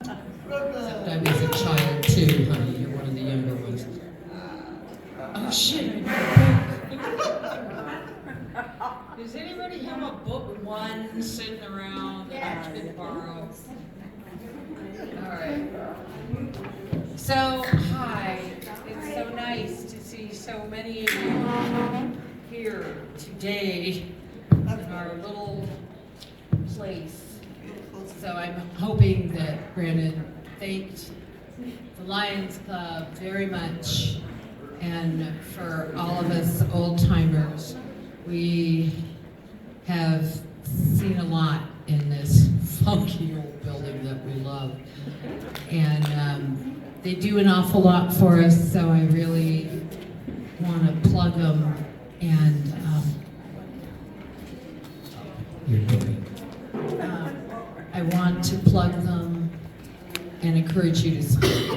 Except I was a child too, honey. You're one of the younger ones. Oh shit, I need a book. Does anybody have a book one sitting around that I could borrow? Alright. So, hi. It's so nice to see so many of you here today in our little place. So I'm hoping that Brandon thanked the Lions Club very much, and for all of us old timers, we have seen a lot in this funky old building that we love, and they do an awful lot for us, so I really want to plug them, and I want to plug them and encourage you to speak.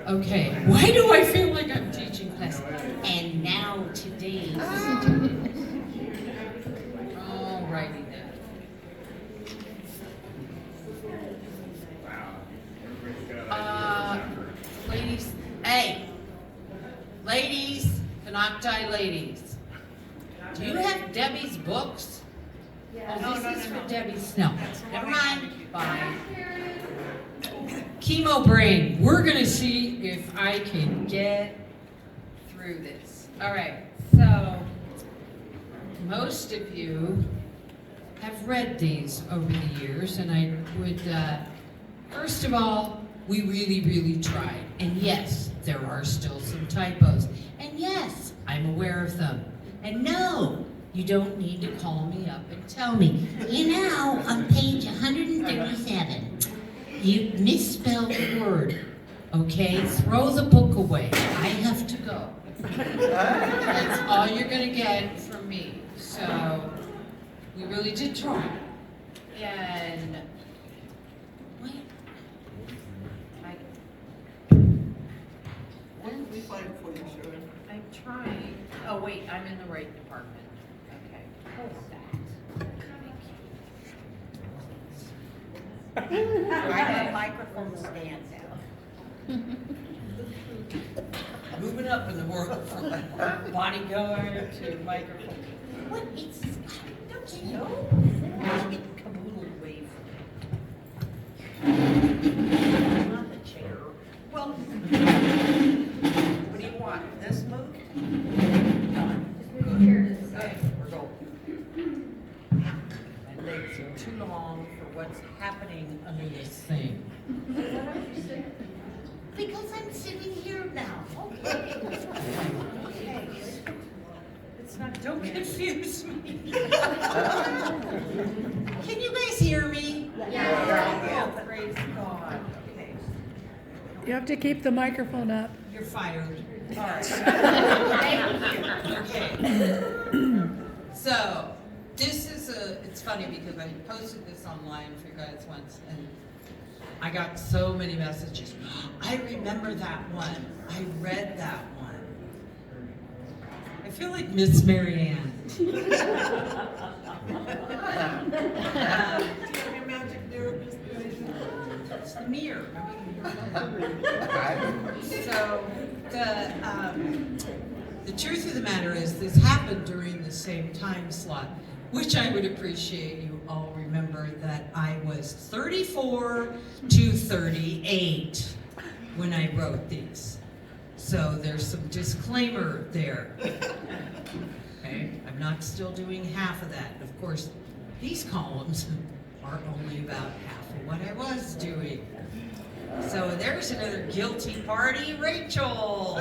Okay, why do I feel like I'm teaching class? And now today's alrighty then. Ladies, hey, ladies, Canocti ladies, do you have Debbie's books? Oh, this is for Debbie's. No, never mind. Bye. Chemo brain. We're gonna see if I can get through this. All right. So most of you have read these over the years, and I would. First of all, we really tried, and yes, there are still some typos, and yes, I'm aware of them, and no. You don't need to call me up and tell me, you know, on page 137, you misspelled a word, okay? Throw the book away. I have to go. That's all you're going to get from me. So, we really did try. And, wait. What did we find for you, Sharon? I'm trying. Oh, wait, I'm in the right department. I have microphone stands out. Moving up in the world from bodyguard to microphone. What is this? Don't you know? Caboodle away from Not the chair. Well, What do you want? This move? okay, we're going. My legs are too long for what's happening under this thing. Because I'm sitting here now. Okay. Okay. It's not, don't confuse me. Can you guys hear me? Yeah. Oh, praise God. Okay. You have to keep the microphone up. You're fired. All right. Okay. So, this is it's funny because I posted this online for you guys once, and I got so many messages. I remember that one. I read that one. I feel like Miss Mary Ann. Do you have your magic mirror, Miss Division? It's the mirror. So, the truth of the matter is this happened during the same time slot, which I would appreciate you all remember that I was 34 to 38 when I wrote these. So there's some disclaimer there. Okay, I'm not still doing half of that. Of course, these columns are only about half of what I was doing. So there's another guilty party, Rachel.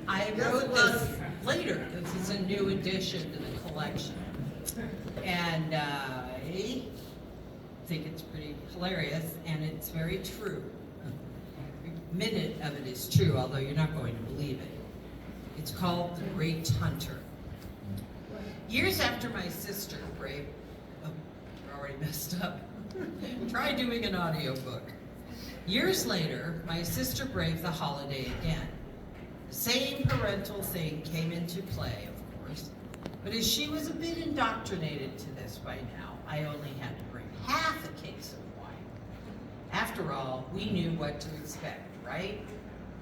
I wrote this later. This is a new addition to the collection. And I think it's pretty hilarious, and it's very true. Every minute of it is true, although you're not going to believe it. It's called The Great Hunter. Years after my sister, Brave, we're already messed up. Try doing an audiobook. Years later, my sister braved the holiday again. The same parental thing came into play, of course. But as she was a bit indoctrinated to this by now, I only had to bring half a case of wine. After all, we knew what to expect, right?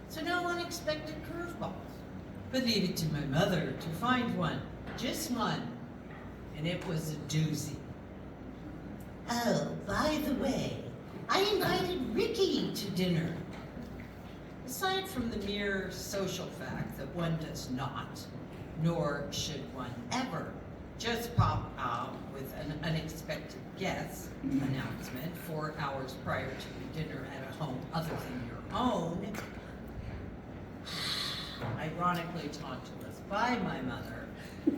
So no unexpected curveballs. But leave it to my mother to find one, just one. And it was a doozy. Oh, by the way, I invited Ricky to dinner. Aside from the mere social fact that one does not, nor should one ever, just pop out with an unexpected guest announcement 4 hours prior to your dinner at a home other than your own, ironically taught to us by my mother,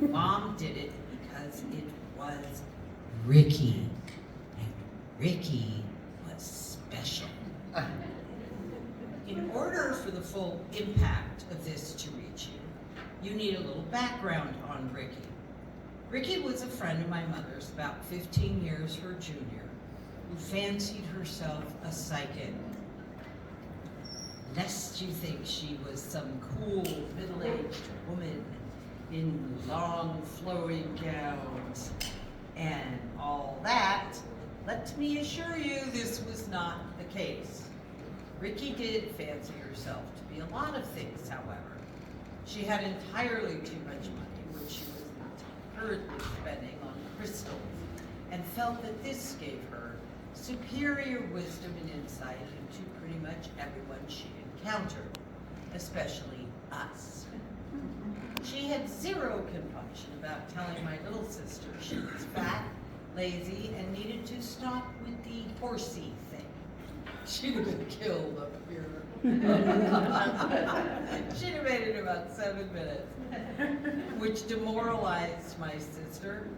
Mom did it because it was Ricky, and Ricky was special. In order for the full impact of this to reach you, you need a little background on Ricky. Ricky was a friend of my mother's, about 15 years her junior, who fancied herself a psychic. Lest you think she was some cool, middle-aged woman in long, flowing gowns and all that, let me assure you this was not the case. Ricky did fancy herself to be a lot of things, however. She had entirely too much money, which she was hurriedly spending on crystals, and felt that this gave her superior wisdom and insight into pretty much everyone she encountered, especially us. She had zero compunction about telling my little sister she was fat, lazy, and needed to stop with the horsey thing. She'd have been killed up here. She'd have made it in about 7 minutes, which demoralized my sister.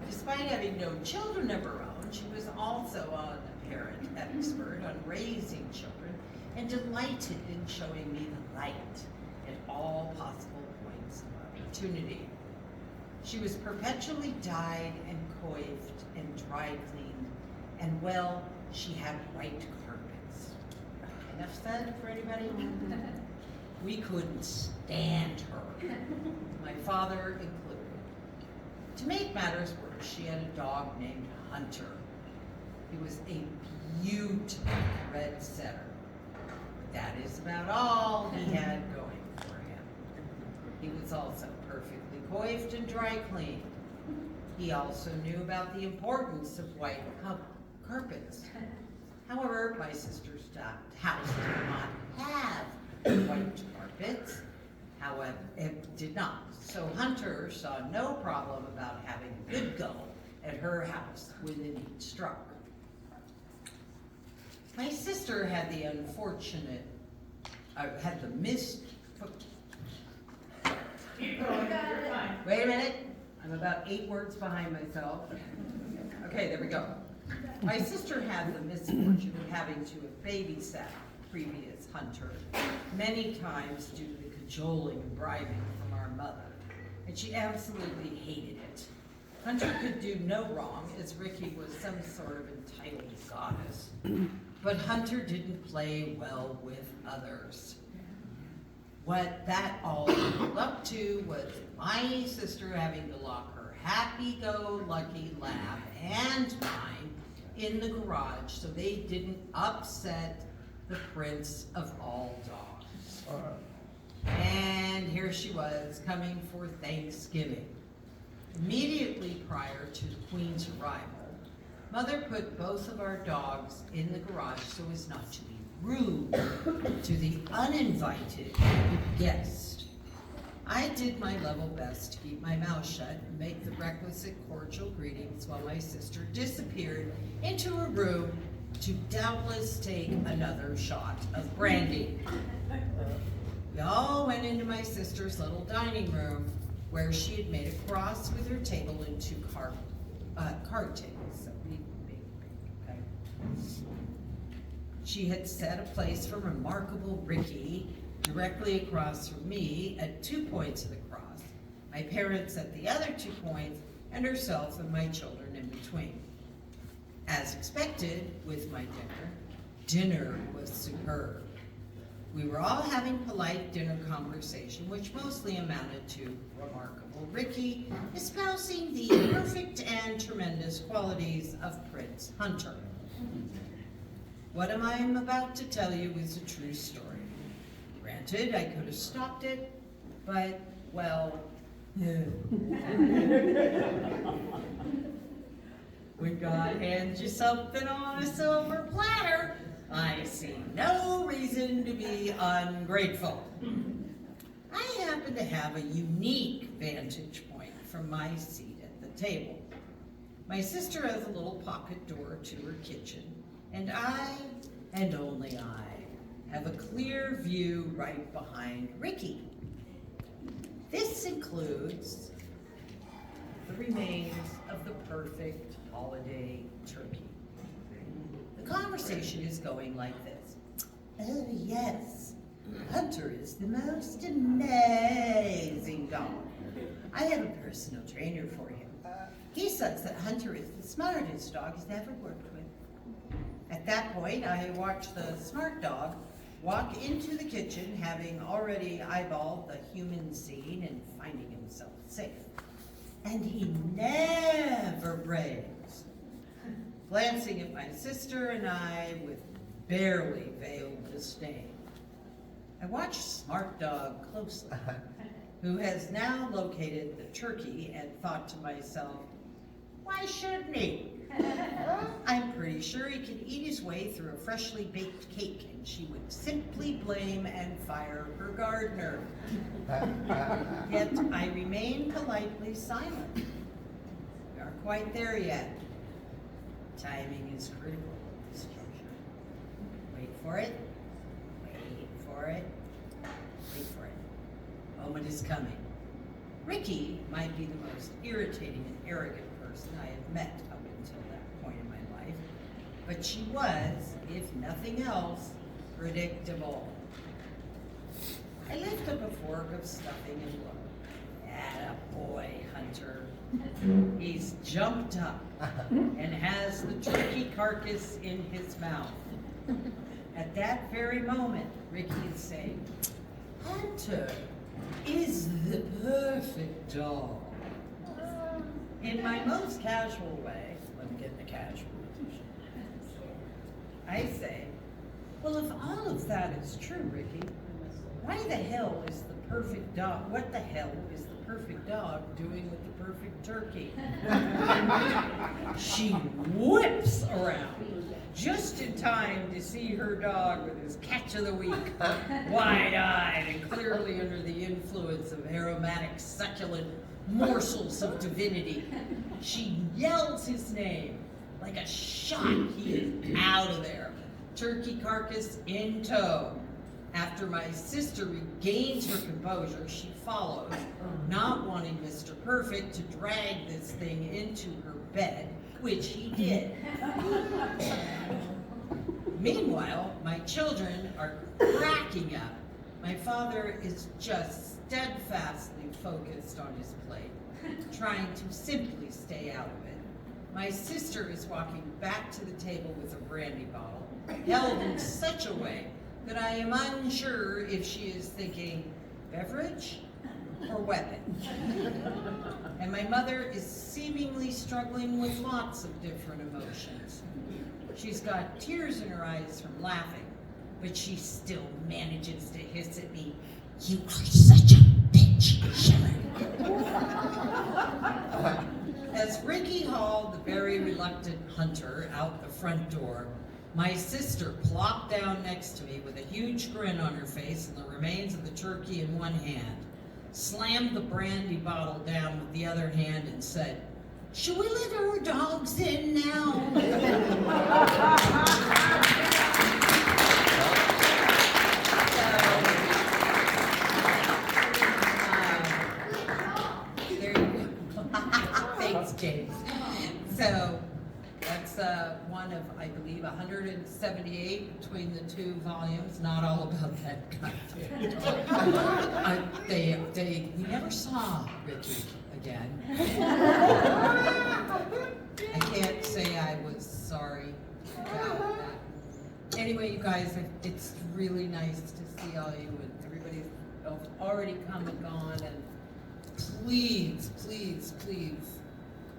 Despite having no children of her own, she was also a parent expert on raising children and delighted in showing me the light at all possible points of opportunity. She was perpetually dyed and coiffed and dry cleaned, and well, she had white carpets. Enough said for anybody? We couldn't stand her, my father included. To make matters worse, she had a dog named Hunter. He was a beautiful red setter. That is about all he had going for him. He was also perfectly coiffed and dry cleaned. He also knew about the importance of white carpets. However, my sister's house did not have white carpets. However, it did not. So Hunter saw no problem about having a good go at her house when the need struck. My sister had the unfortunate, had the Wait a minute, I'm about 8 words behind myself. Okay, there we go. My sister had the misfortune of having to have babysat previous Hunter many times due to the cajoling and bribing from our mother, and she absolutely hated it. Hunter could do no wrong, as Ricky was some sort of entitled goddess, but Hunter didn't play well with others. What that all led up to was my sister having to lock her happy-go-lucky lab and mine in the garage so they didn't upset the prince of all dogs. And here she was, coming for Thanksgiving. Immediately prior to the Queen's arrival, Mother put both of our dogs in the garage so as not to be rude to the uninvited guest. I did my level best to keep my mouth shut and make the requisite cordial greetings while my sister disappeared into her room to doubtless take another shot of brandy. We all went into my sister's little dining room where she had made a cross with her table and 2 card tables. So okay. She had set a place for remarkable Ricky directly across from me at 2 points of the cross, my parents at the other 2 points, and herself and my children in between. As expected with my dinner was superb. We were all having polite dinner conversation, which mostly amounted to remarkable Ricky espousing the perfect and tremendous qualities of Prince Hunter. What I'm about to tell you is a true story. Granted, I could have stopped it, but, well, when God hands you something on a silver platter, I see no reason to be ungrateful. I happen to have a unique vantage point from my seat at the table. My sister has a little pocket door to her kitchen, and I, and only I, have a clear view right behind Ricky. This includes the remains of the perfect holiday turkey. The conversation is going like this. Oh yes, Hunter is the most amazing dog. I have a personal trainer for him. He says that Hunter is the smartest dog he's ever worked with. At that point, I watch the smart dog walk into the kitchen, having already eyeballed the human scene and finding himself safe. And he never braves. Glancing at my sister and I with barely veiled disdain. I watch Smart Dog closely, who has now located the turkey and thought to myself, why shouldn't he? I'm pretty sure he can eat his way through a freshly baked cake and she would simply blame and fire her gardener. Yet I remain politely silent. We aren't quite there yet. Timing is critical at this juncture. Wait for it. Wait for it. Wait for it. Moment is coming. Ricky might be the most irritating and arrogant person I have met up until that point in my life, but she was, if nothing else, predictable. I lift up a fork of stuffing and look. Attaboy, Hunter. He's jumped up and has the turkey carcass in his mouth. At that very moment, Ricky is saying, Hunter is the perfect dog. In my most casual way, let me get the casual position, I say, well, if all of that is true, Ricky, why the hell is the perfect dog, what the hell is the perfect dog doing with the perfect turkey? She whips around just in time to see her dog with his catch of the week, wide-eyed and clearly under the influence of aromatic, succulent morsels of divinity. She yells his name like a shot. He is out of there. Turkey carcass in tow. After my sister regains her composure, she follows, not wanting Mr. Perfect to drag this thing into her bed, which he did. Meanwhile, my children are cracking up. My father is just steadfastly focused on his plate, trying to simply stay out of it. My sister is walking back to the table with a brandy bottle, held in such a way that I am unsure if she is thinking beverage or weapon. And my mother is seemingly struggling with lots of different emotions. She's got tears in her eyes from laughing, but she still manages to hiss at me, "You are such a bitch, Sharon." As Ricky hauled the very reluctant Hunter out the front door, my sister plopped down next to me with a huge grin on her face and the remains of the turkey in one hand, slammed the brandy bottle down with the other hand and said, "Should we let our dogs in now?" There you go. Thanks, James. So that's one of, I believe, 178 between the two volumes. Not all about that guy. We never saw Ricky again. I can't say I was sorry about that. anyway, you guys, it's really nice to see all you, and everybody's already come and gone, and please, please, please,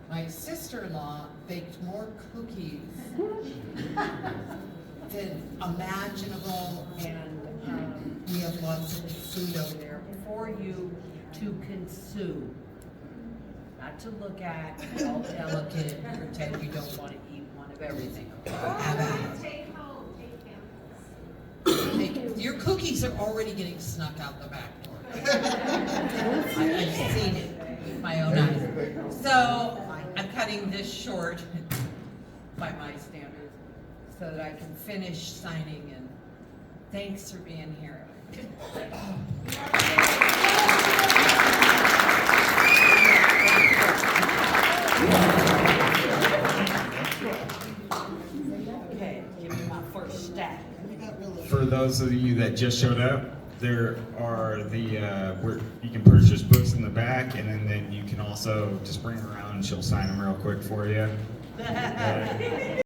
my sister-in-law baked more cookies than imaginable, and we have lots of food over there for you to consume. Not to look at, all delicate, and pretend you don't want to eat one of everything. Have at it. Take home, take campus. Your cookies are already getting snuck out the back door. I've seen it with my own eyes. So I'm cutting this short by my standards so that I can finish signing, and thanks for being here. Okay, give me my first stack. For those of you that just showed up, there are where you can purchase books in the back, and then you can also just bring her around and she'll sign them real quick for you.